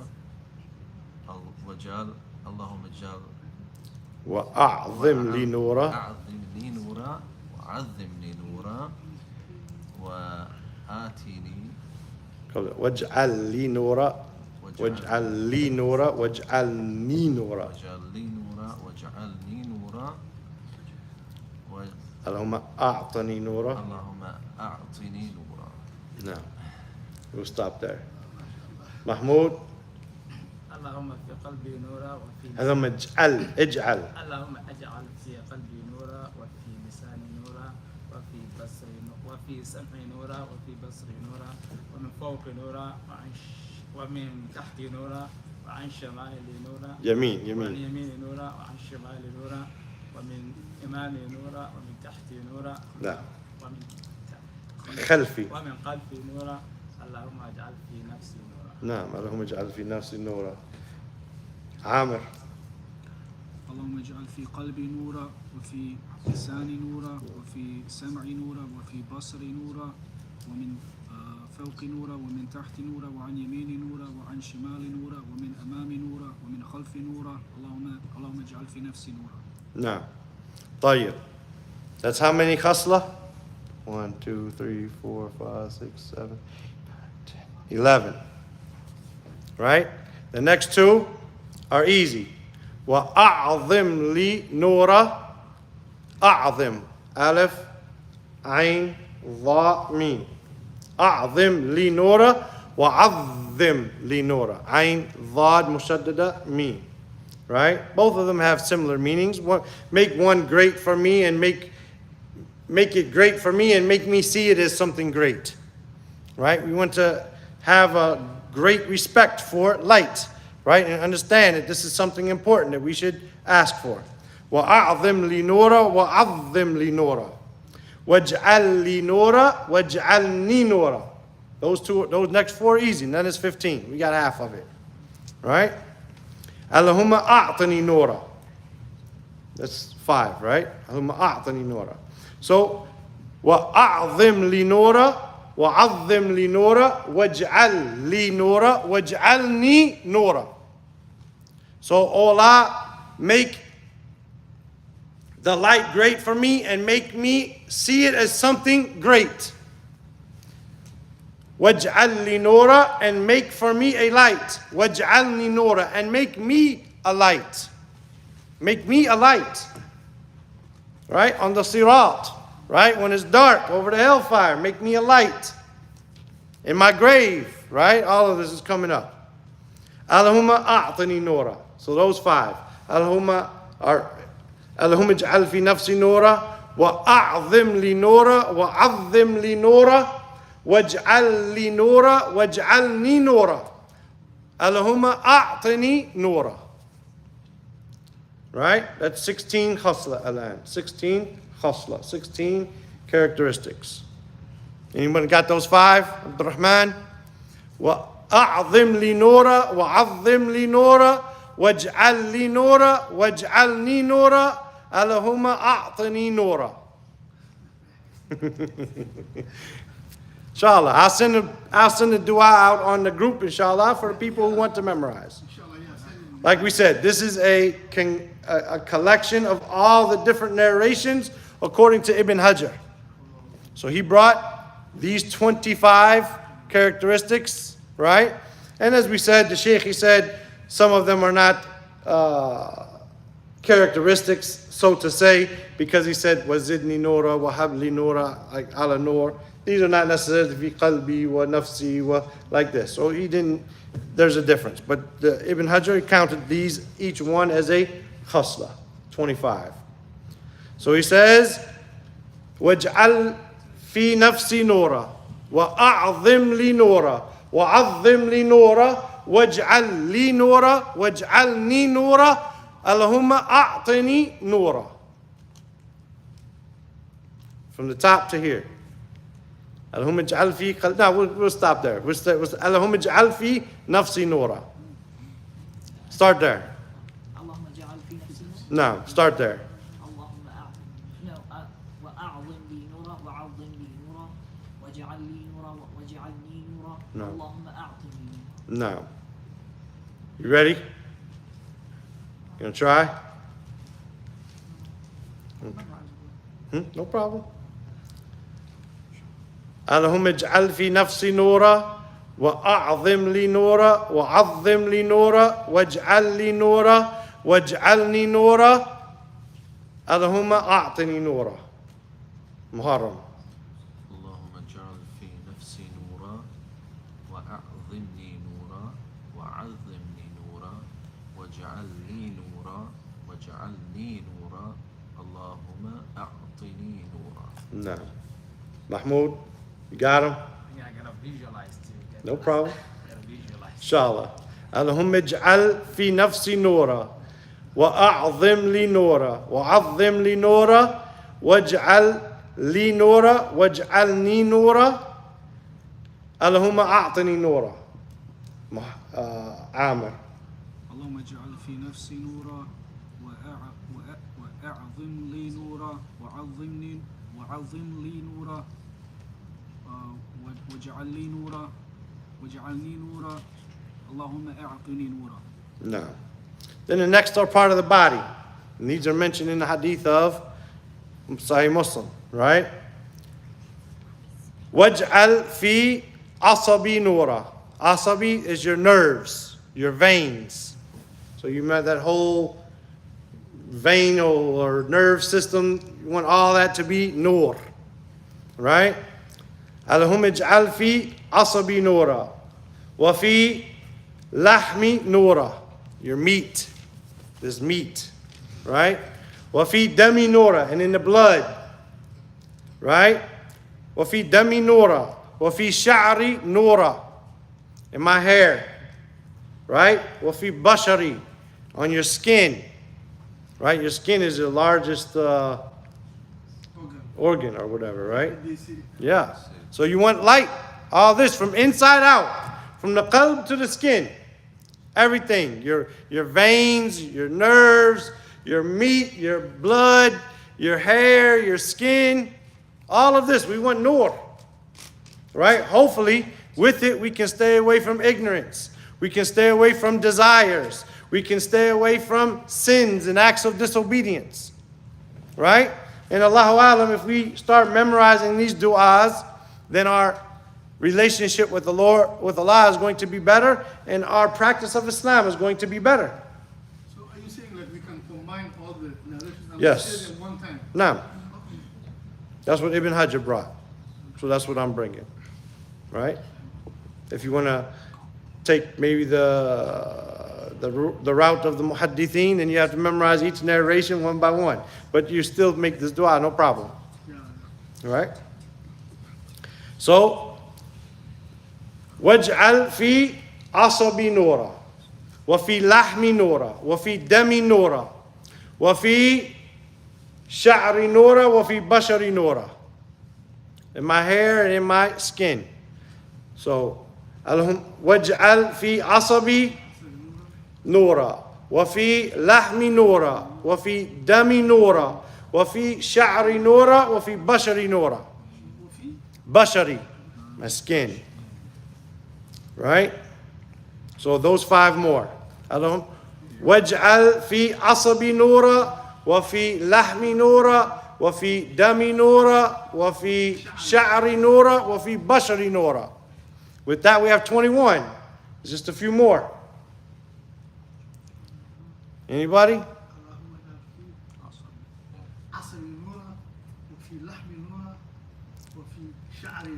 اللهم اجعل وأعظم لي نورا. أعظم لي نورا وعظم لي نورا وآتني واجعل لي نورا واجعل لي نورا واجعلني نورا. واجعل لي نورا واجعلني نورا اللهم أعطني نورا. اللهم أعطني نورا. No. We'll stop there. Mahmoud. اللهم في قلبي نورا وفي اللهم اجعل اللهم اجعل في قلبي نورا وفي لساني نورا وفي بصري وفي سمعي نورا وفي بصري نورا ومن فوق نورا ومن تحتي نورا وعن شمالي نورا يمين وعن يمين. يميني نورا وعن شمالي نورا ومن امامي نورا ومن تحتي نورا لا ومن خلفي. ومن قلبي نورا. اللهم اجعل في نفسي نورا. نعم. اللهم اجعل في نفسي نورا. عامر. اللهم اجعل في قلبي نورا وفي لساني نورا وفي سمعي نورا وفي بصري نورا ومن فوقي نورا ومن تحتي نورا وعن يميني نورا وعن شمالي نورا ومن أمامي نورا ومن خلفي نورا. اللهم اجعل في نفسي نورا. نعم. طيب. That's how many khasla? 1, 2, 3, 4, 5, 6, 7, 10, 11. Right? The next two are easy. وأعظم لي نورا. أعظم. ألف عين ضاء ميم. أعظم لي نورا وعظم لي نورا. عين ضاد مشددة ميم. Right? Both of them have similar meanings. Make one great for me and make it great for me and make me see it as something great. Right? We want to have a great respect for light. Right? And understand that this is something important that we should ask for. وَأَعْظِمْ لِي نُورًا وَعَظِّمْ لِي نُورًا وَاجْعَلْ لِي نُورًا وَاجْعَلْنِي نُورًا. Those next four are easy. None is 15. We got half of it. Right? اللهم أعطني نورا. That's 5, right? اللهم أعطني نورا. So, وأعظم لي نورا وعظم لي نورا واجعل لي نورا واجعلني نورا. So, oh Allah, make the light great for me and make me see it as something great. واجعل لي نورا, and make for me a light. واجعلني نورا, and make me a light. Make me a light. Right? On the sirat. Right? When it's dark over the hellfire, make me a light. In my grave, right? All of this is coming up. Allahumma a'tini nura. So those 5. Allahumma ij'al fi nafsi nura wa a'zim li nura wa 'azzim li nura waj'al li nura waj'alni nura. Allahumma a'tini nura. Right? That's 16 khasla alan. 16 khasla. 16 characteristics. Anyone got those 5? Abdurrahman? وأعظم لي نورا وعظم لي نورا واجعل لي نورا واجعلني نورا اللهم أعطني نورا. Inshallah, I'll send the dua out on the group, inshallah, for the people who want to memorize. Like we said, this is a collection of all the different narrations according to Ibn Hajar. So he brought these 25 characteristics, right? And as we said, the Shaykh, he said, some of them are not characteristics, so to say, because he said, وَزِدْنِي نُورًا وَهَبْلِي نُورًا, like ala nur. These are not necessarily fi qalbi wa nafsi wa like this. So he didn't, there's a difference. But the Ibn Hajar, he counted these, each one as a khasla, 25. So he says, وَاجْعَلْ فِي نَفْسِي نُورًا وَأَعْظِمْ لِي نُورًا وَعَظِّمْ لِي نُورًا وَاجْعَلْ لِي نُورًا وَاجْعَلْنِي نُورًا اللهم أعطني نورا. From the top to here. اللهم اجعل في قلبي. No, we'll stop there. اللهم اجعل في نفسي نورا. Start there. اللهم اجعل في نفسي نورا. No, start there. اللهم وأعظم لي نورا وعظم لي نورا واجعل لي نورا واجعلني نورا No. اللهم أعطني نورا. No. You ready? You gonna try? No problem. اللهم اجعل في نفسي نورا وأعظم لي نورا وعظم لي نورا واجعل لي نورا واجعلني نورا اللهم أعطني نورا. محرم. اللهم اجعل في نفسي نورا وأعظم لي نورا وعظم لي نورا واجعل لي نورا واجعلني نورا اللهم أعطني نورا. No. Mahmoud, you got him? Yeah, I gotta visualize too. No problem. I gotta visualize. inshallah. اللهم اجعل في نفسي نورا وأعظم لي نورا وعظم لي نورا واجعل لي نورا واجعلني نورا اللهم أعطني نورا. عامر. اللهم اجعل في نفسي نورا وأعظم لي نورا وعظم لي نورا واجعل لي نورا واجعلني نورا اللهم أعطني نورا. No. Then the next are part of the body. And these are mentioned in the hadith of Sahih Muslim, right? Waj'al fi asabi nura. Asabi is your nerves, your veins. So you remember that whole vein or nerve system, you want all that to be nur, right? Allahumma ij'al fi asabi nura wa fi lahmi nura, your meat, this meat, right? Wa fi dami nura, and in the blood, right? Wa fi dami nura wa fi sha'ri nura, in my hair, right? Wa fi bashari, on your skin, right? Your skin is the largest organ or whatever, right? Yeah. So you want light, all this from inside out, from the qalb to the skin, everything, your veins, your nerves, your meat, your blood, your hair, your skin, all of this, we want nur, right? Hopefully, with it, we can stay away from ignorance. We can stay away from desires. We can stay away from sins and acts of disobedience, right? And Allahu Alam, if we start memorizing these du'as, then our relationship with the Lord, with Allah, is going to be better, and our practice of Islam is going to be better. So are you saying that we can combine all the narrations and Yes. say them one time? Now, that's what Ibn Hajar brought. So that's what I'm bringing, right? If you want to take maybe the route of the muhaddithin, then you have to memorize each narration one by one. But you still make this dua, no problem. Yeah. All right? So, وَاجْعَلْ فِي عَصَبِي نُورًا وَفِي لَحْمِ نُورًا وَفِي دَمِ نُورًا وَفِي شَعْرِ نُورًا وَفِي بَشَرِ نُورًا. In my hair and in my skin. So, وَاجْعَلْ فِي عَصَبِي نُورًا وَفِي لَحْمِ نُورًا وَفِي دَمِ نُورًا وَفِي شَعْرِ نُورًا وَفِي بَشَرِ نُورًا. Bashari, my skin. Right? So those 5 more. Allahumma waj'al fi asabi nura wa fi lahmi nura wa fi dami nura wa fi sha'ri nura wa fi bashari nura. With that we have 21. Just a few more. Anybody? اللهم اجعل في عصبي نورا وفي لحمي نورا وفي شعري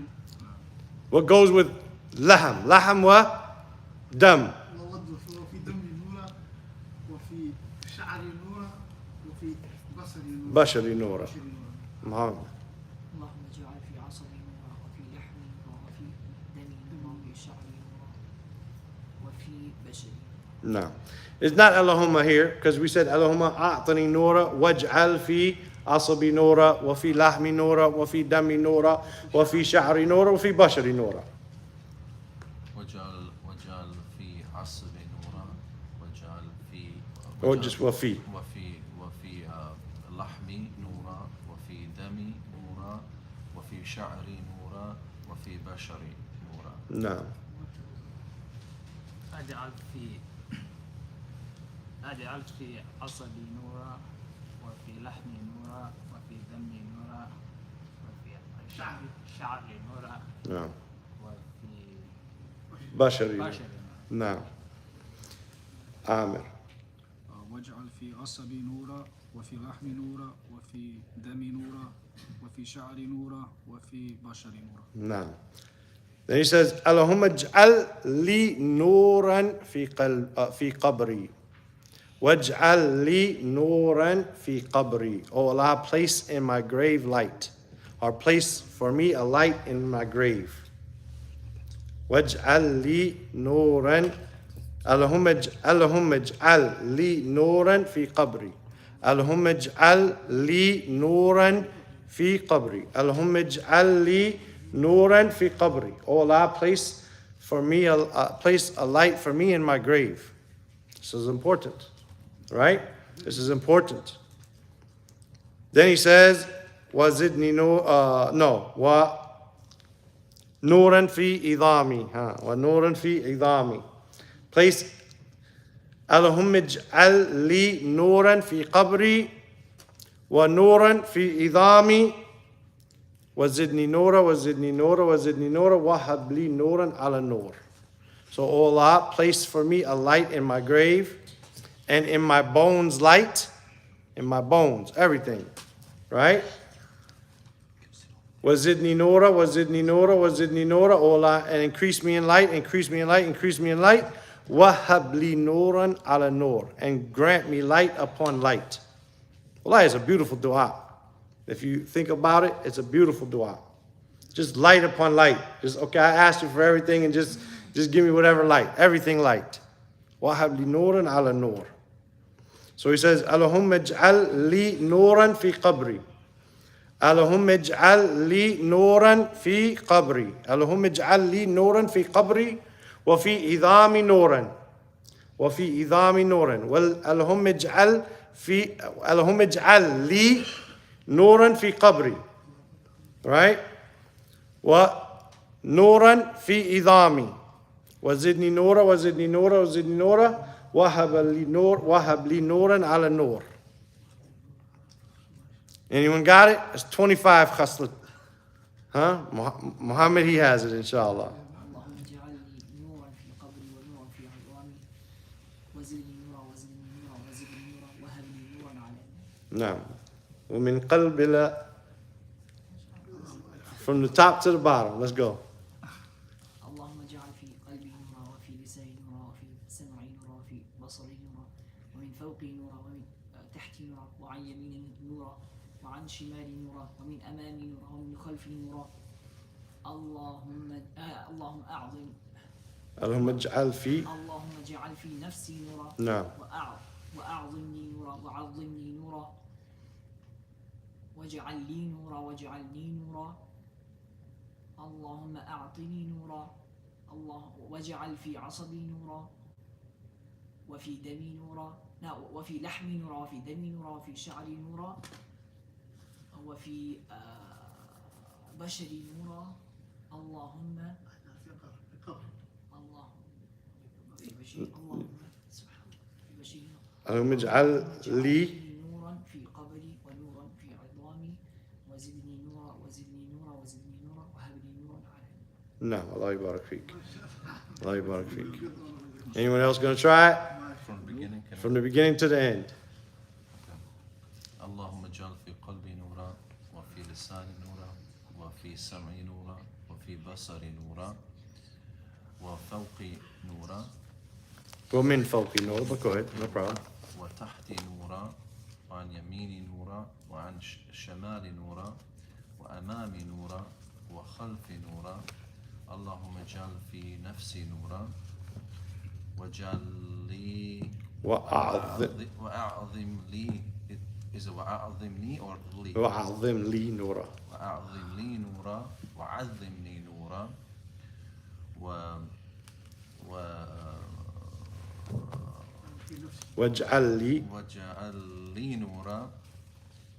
What goes with laham? Laham wa dam. ووضح وفي دمي نورا وفي شعري نورا وفي بصري نورا Bashari nura. بشري نورا. Muhammad. اللهم اجعل في عصبي نورا وفي لحمي نورا وفي دمي نورا وفي شعري نورا وفي بشري. No. It's not Allahumma here, because we said Allahumma a'tani nura waj'al fi asabi nura wa fi lahmi nura wa fi dami nura wa fi sha'ri nura wa fi bashari nura. وجعل في عصب نورا وجعل في Or just wa fi. وفي لحمي نورا وفي دمي نورا وفي شعري نورا وفي بشري نورا. No. أجعل في عصبي نورا وفي لحمي نورا وفي دمي نورا وفي شعري نورا No. وفي Bashari. بشري No. Amir. واجعل في عصبي نورا وفي لحمي نورا وفي دمي نورا وفي شعري نورا وفي بشري نورا. No. Then he says, Allahumma ij'al li nuran fi qabri. Waj'al li nuran fi qabri. Oh Allah, place in my grave light. Or place for me a light in my grave. Waj'al li nuran. Allahumma ij'al li nuran fi qabri. Allahumma ij'al li nuran fi qabri. Allahumma ij'al li nuran fi qabri. Oh Allah, place a light for me in my grave. This is important. Right? This is important. Then he says, وَزِدْنِي وَنُورًا فِي إِضَامِي وَنُورًا فِي إِضَامِي. Place اللهم اجعل لي نورا في قبري ونورا في إضامي وزدني نورا وزدني نورا وزدني نورا وهب لي نورا على نور. So, O Allah, place for me a light in my grave and in my bones light, in my bones, everything, right? Wazidni Nura, Wazidni Nura, Wazidni Nura, O Allah, and increase me in light, increase me in light, increase me in light. Wahab li Nuran ala Nur, and grant me light upon light. Allah is a beautiful dua. If you think about it, it's a beautiful dua. Just light upon light. Just, okay, I asked you for everything and just give me whatever light, everything light. Wahab li Nuran ala Nur. So he says, Allahumma ij'al li nuran fi qabri. Allahumma ij'al li nuran fi qabri. Allahumma ij'al li nuran fi qabri wa fi idami nuran. Wa fi idami nuran. Well, Allahumma ij'al li nuran fi qabri. Right? Wa nuran fi idami. Wa zidni nura, wa zidni nura, wa zidni nura. وهب لي نورا على نور. Anyone got it? It's 25 khaslat. Huh? Muhammad, he has it, inshallah. اللهم اجعل لي نورا في قبري ونورا في عظامي وزدني نورا وزدني نورا وزدني نورا وهب لي نورا على نعم. ومن قلب إلى from the top to the bottom. Let's go. اللهم اجعل في وعن شمالي نورا ومن أمامي نورا ومن خلفي نورا اللهم أعظم اللهم اجعل في اللهم اجعل في نفسي نورا نعم وأعظمني نورا وعظمني نورا واجعل لي نورا واجعلني نورا اللهم أعطني نورا واجعل في عصبي نورا وفي دمي نورا وفي لحمي نورا وفي دمي نورا وفي شعري نورا وفي بشري نورا اللهم اللهم اجعل لي نورا في قبري ونورا في عظامي وزدني نورا وزدني نورا وزدني نورا وهب لي نورا على نعم الله يبارك فيك الله يبارك فيك. Anyone else going to try it? From the beginning. From the beginning to the end. اللهم اجعل في قلبي نورا وفي لساني نورا وفي سمعي نورا وفي بصري نورا وفوقي نورا ومن فوق نور, but go ahead, no problem. وتحتي نورا وعن يميني نورا وعن شمالي نورا وأمامي نورا وخلفي نورا اللهم اجعل في نفسي نورا واجعل لي وأعظم لي is it وأعظمني or لي وأعظم لي نورا وأعظم لي نورا وعظمني نورا واجعل لي نورا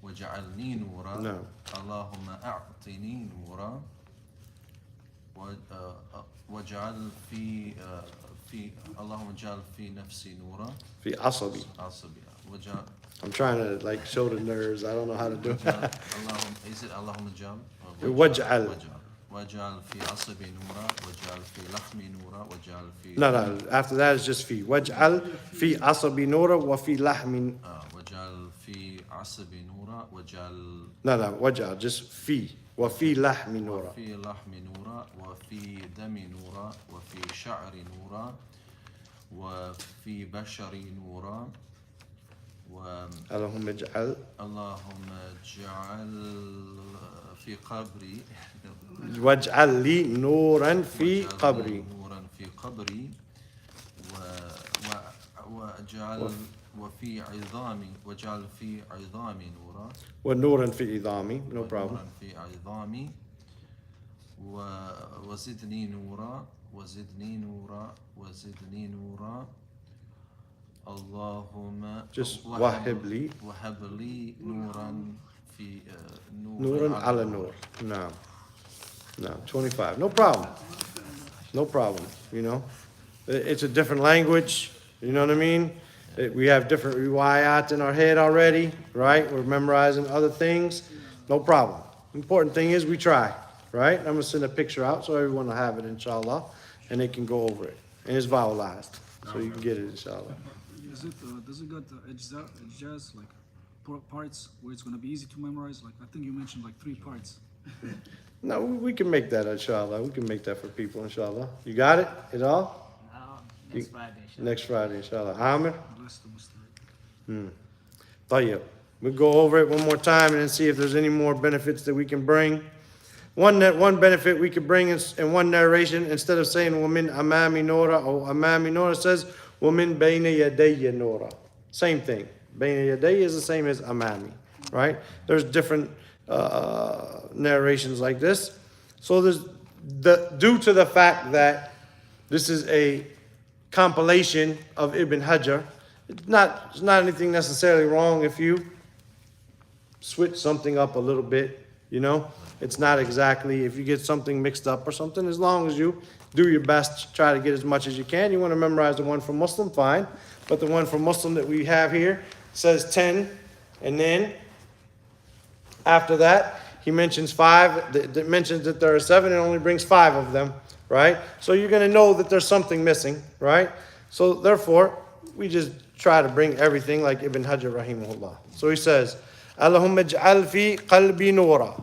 واجعلني نورا نعم. اللهم أعطني نورا واجعل في اللهم اجعل في نفسي نورا في عصبي. واجعل I'm trying to like show the nerves. I don't know how to do it. اللهم اجعل واجعل في عصبي نورا واجعل في لحمي نورا واجعل في No, after that is just في. واجعل في عصبي نورا وفي لحم. واجعل في عصبي نورا واجعل No, واجعل just في. وفي لحم نورا. وفي لحم نورا وفي دم نورا وفي شعر نورا وفي بشري نورا اللهم اجعل في قبري واجعل لي نورا في قبري وفي عظامي واجعل في عظامي نورا ونورا في عظامي no problem. ونورا في عظامي وزدني نورا وزدني نورا وزدني نورا اللهم just وهب لي نورا في نورا على نور. نعم 25 no problem you know it's a different language, you know what I mean. We have different riwayat in our head already, right? We're memorizing other things, no problem. Important thing is we try, right? I'm going to send a picture out so everyone will have it, inshallah, and they can go over it. And it's vowelized, so you can get it, inshallah. Does it got ijaz, like parts where it's going to be easy to memorize? Like I think you mentioned like 3 parts. No, we can make that, inshallah. We can make that for people, inshallah. You got it? It all? Next Friday, inshallah. Next Friday, inshallah. Amir? Bless the Muslim. طيب. We'll go over it one more time and then see if there's any more benefits that we can bring. One benefit we could bring in one narration, instead of saying وَمِنْ أَمَامِ نُورًا or أَمَامِ نُورًا, says وَمِنْ بَيْنَ يَدَيَّ نُورًا. Same thing. بَيْنَ يَدَيَّ is the same as أَمَامِ, right? There's different narrations like this. So due to the fact that this is a compilation of Ibn Hajar, it's not anything necessarily wrong if you switch something up a little bit, you know. It's not exactly, if you get something mixed up or something, as long as you do your best to try to get as much as you can. You want to memorize the one from Muslim, fine. But the one from Muslim that we have here says 10, and then after that, he mentions 5, that mentions that there are 7, and only brings 5 of them, right? So you're going to know that there's something missing, right? So therefore, we just try to bring everything like Ibn Hajar rahimahullah. So he says, Allahumma ij'al fi qalbi nura,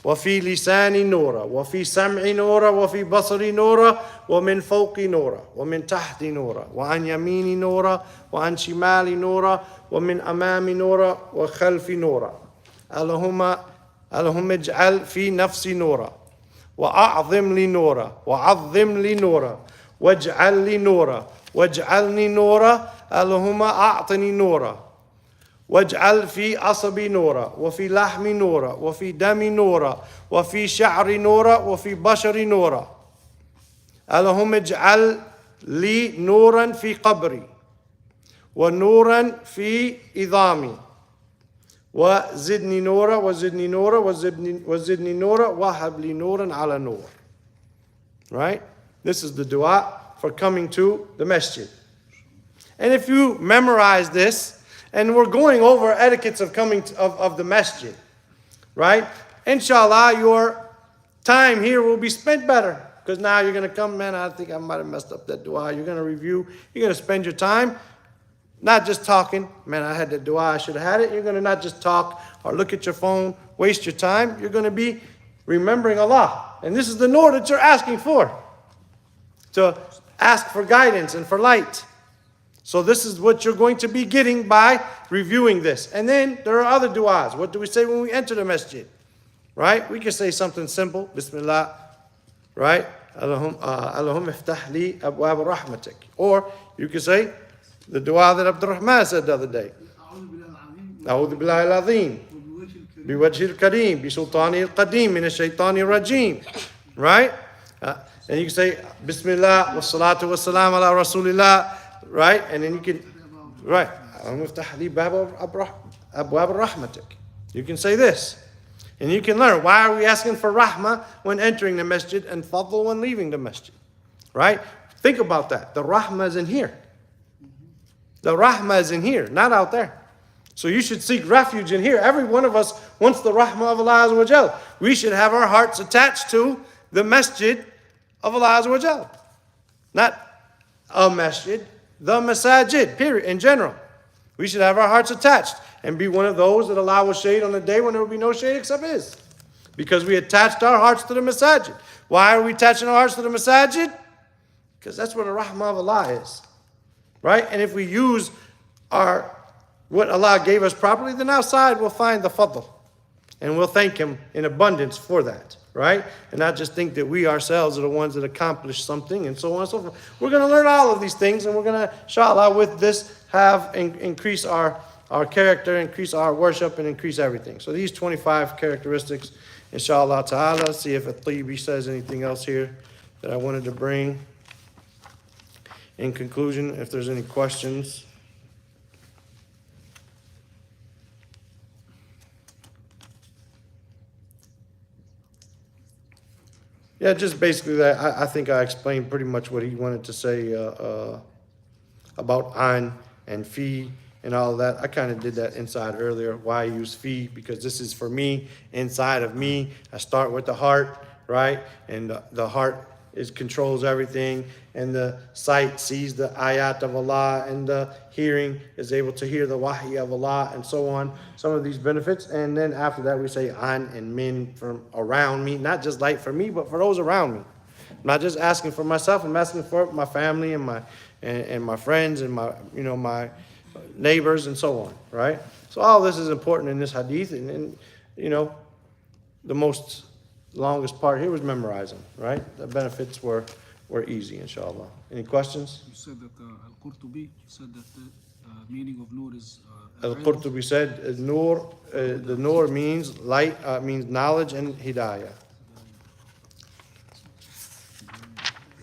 wa fi lisani nura, wa fi sam'i nura, wa fi basari nura, wa min fawqi nura, wa min tahti nura, wa an yamini nura, wa an shimali nura, wa min amami nura, wa khalfi nura. اللهم اجعل في نفسي نورا وأعظم لي نورا وعظم لي نورا واجعل لي نورا واجعلني نورا اللهم أعطني نورا واجعل في عصبي نورا وفي لحمي نورا وفي دمي نورا وفي شعري نورا وفي بشري نورا اللهم اجعل لي نورا في قبري ونورا في عظامي وزدني نورا وزدني نورا وزدني نورا وهب لي نورا على نور. Right? This is the dua for coming to the masjid. And if you memorize this, and we're going over etiquettes of coming of the masjid, right? Inshallah, your time here will be spent better. Because now you're going to come, man, I think I might have messed up that dua. You're going to review. You're going to spend your time not just talking. Man, I had that dua. I should have had it. You're going to not just talk or look at your phone, waste your time. You're going to be remembering Allah. And this is the nur that you're asking for. To ask for guidance and for light. So this is what you're going to be getting by reviewing this. And then there are other du'as. What do we say when we enter the masjid? Right? We can say something simple. Bismillah. Right? Allahumma iftah li abwab rahmatik. Or you can say the dua that Abdul Rahman said the other day. A'udhu billahi al-azim. Biwajhi al-kareem. Bisultani al-qadeem. Min ash-shaytani al-rajim. Right? And you can say Bismillah wa salatu wa salam ala rasulillah. Right? And then you can, right. You can say this. And you can learn, why are we asking for rahmah when entering the masjid and fadl when leaving the masjid? Right? Think about that. The rahmah is in here. The rahmah is in here, not out there. So you should seek refuge in here. Every one of us wants the rahmah of Allah Azza wa Jal. We should have our hearts attached to the masjid of Allah Azza wa Jal. Not a masjid. The masajid, period, in general. We should have our hearts attached and be one of those that Allah will shade on the day when there will be no shade except His. Because we attached our hearts to the masajid. Why are we attaching our hearts to the masajid? Because that's where the rahmah of Allah is. Right? And if we use what Allah gave us properly, then outside we'll find the fadl. And we'll thank Him in abundance for that. Right? And not just think that we ourselves are the ones that accomplish something and so on and so forth. We're going to learn all of these things, and we're going to, inshallah, with this have increase our character, increase our worship, and increase everything. So these 25 characteristics, inshallah ta'ala. See if At-Tibi says anything else here that I wanted to bring. In conclusion, if there's any questions. Yeah, just basically that. I think I explained pretty much what he wanted to say about an and fi and all of that. I kind of did that inside earlier. Why I use fi? Because this is for me, inside of me. I start with the heart, right? And the heart controls everything, and the sight sees the ayat of Allah, and the hearing is able to hear the wahi of Allah, and so on. Some of these benefits, and then after that we say an and min from around me, not just light for me, but for those around me. I'm not just asking for myself. I'm asking for my family and my friends and my neighbors and so on. Right. So all this is important in this hadith, and the most longest part here was memorizing, right? The benefits were easy, inshallah. Any questions? You said that Al-Qurtubi said that the meaning of nur is... Al-Qurtubi said the nur means light, means knowledge and hidayah.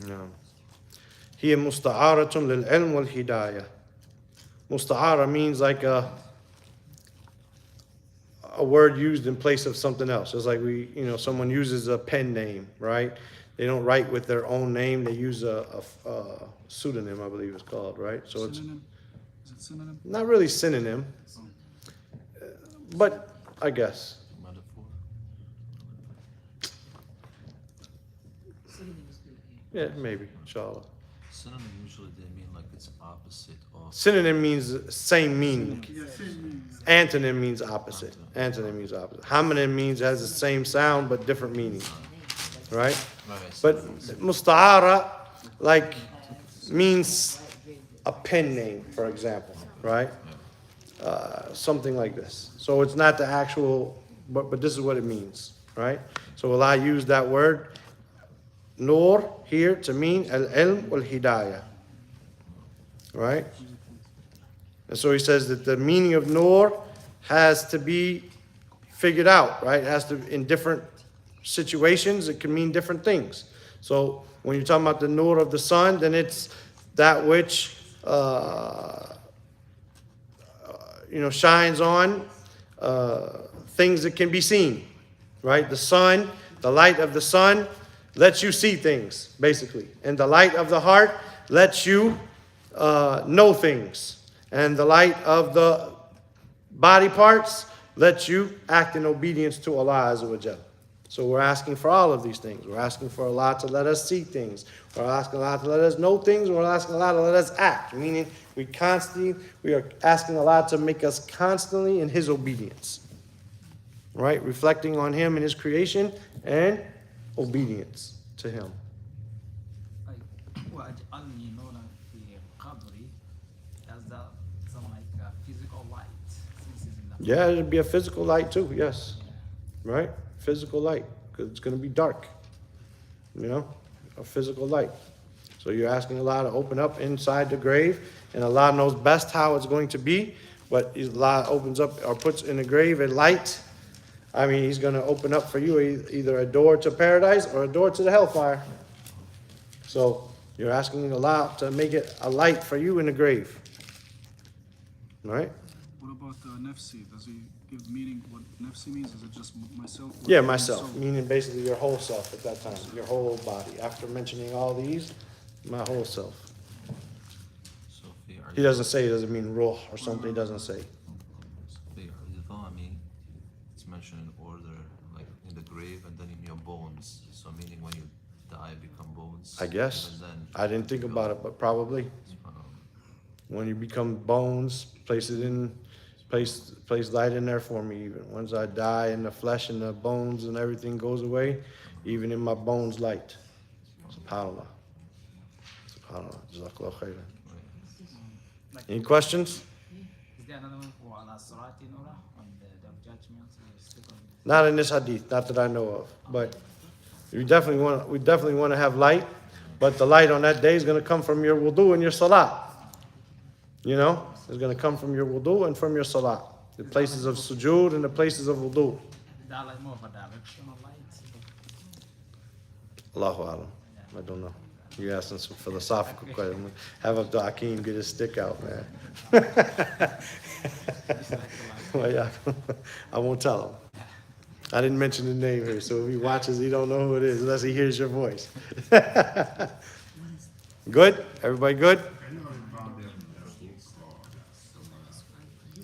No. هي مستعارة للعلم والهداية. Musta'ara means like a word used in place of something else. It's like someone uses a pen name, right? They don't write with their own name. They use a pseudonym, I believe it's called, right? So synonym? Is it synonym? Not really synonym, but I guess. Metaphor. Yeah, maybe, inshallah. Synonym usually they mean like it's opposite of. Synonym means same meaning. Yeah, same means. Antonym means opposite. Antonym means opposite. Homonym means has the same sound but different meaning. Right? But musta'ara means a pen name, for example. Right? something like this. So it's not the actual, but this is what it means, right? So Allah used that word, nur, here to mean al-ilm wal-hidayah, right? And so he says that the meaning of nur has to be figured out, right? It has to, in different situations, it can mean different things. So when you're talking about the nur of the sun, then it's that which, shines on things that can be seen, right? The sun, the light of the sun lets you see things, basically. And the light of the heart lets you know things. And the light of the body parts lets you act in obedience to Allah Azza wa Jal. So we're asking for all of these things. We're asking for Allah to let us see things. We're asking Allah to let us know things. We're asking Allah to let us act, meaning we are asking Allah to make us constantly in His obedience, right? Reflecting on Him and His creation and obedience to Him. Like, وَأَجْعَلْنِي نُورًا فِي قَبْرِي. Does that sound like a physical light? Since it's in the Yeah, it'd be a physical light too, yes. Right? Physical light, because it's going to be dark. A physical light. So you're asking Allah to open up inside the grave, and Allah knows best how it's going to be, but Allah opens up or puts in the grave a light. I mean, He's going to open up for you either a door to paradise or a door to the hellfire. So you're asking Allah to make it a light for you in the grave. Right? What about nafsi? Does he give meaning what nafsi means? Is it just myself? Yeah, myself, meaning basically your whole self at that time, your whole body. After mentioning all these, my whole self. Sophie, He doesn't say, it doesn't mean ruh or something, he doesn't say. Sophie, it's mentioned in order, like in the grave and then in your bones. So meaning when you die, become bones. I guess. And then I didn't think about it, but probably. When you become bones, place light in there for me even. Once I die and the flesh and the bones and everything goes away, even in my bones light. SubhanAllah. SubhanAllah. Jazakallah khairan. Any questions? Is there another one for Allah Surati Nura on the day of judgment? Not in this hadith, not that I know of. But we definitely want to have light. But the light on that day is going to come from your wudu and your salah. It's going to come from your wudu and from your salah. The places of sujood and the places of wudu. Is that like more of a directional light? Allahu alam. I don't know. You're asking some philosophical questions. Have Abdul Hakim get his stick out, man. I won't tell him. I didn't mention the name here, so if he watches, he don't know who it is unless he hears your voice. Good? Everybody good?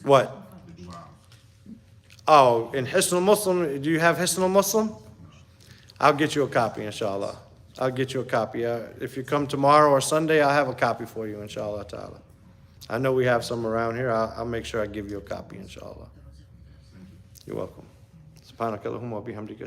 What? Oh, in Hisnul Muslim, do you have Hisnul Muslim? I'll get you a copy, inshallah. I'll get you a copy. If you come tomorrow or Sunday, I'll have a copy for you, inshallah ta'ala. I know we have some around here. I'll make sure I give you a copy, inshallah. You're welcome. Subhanakallahumma wa bihamdika.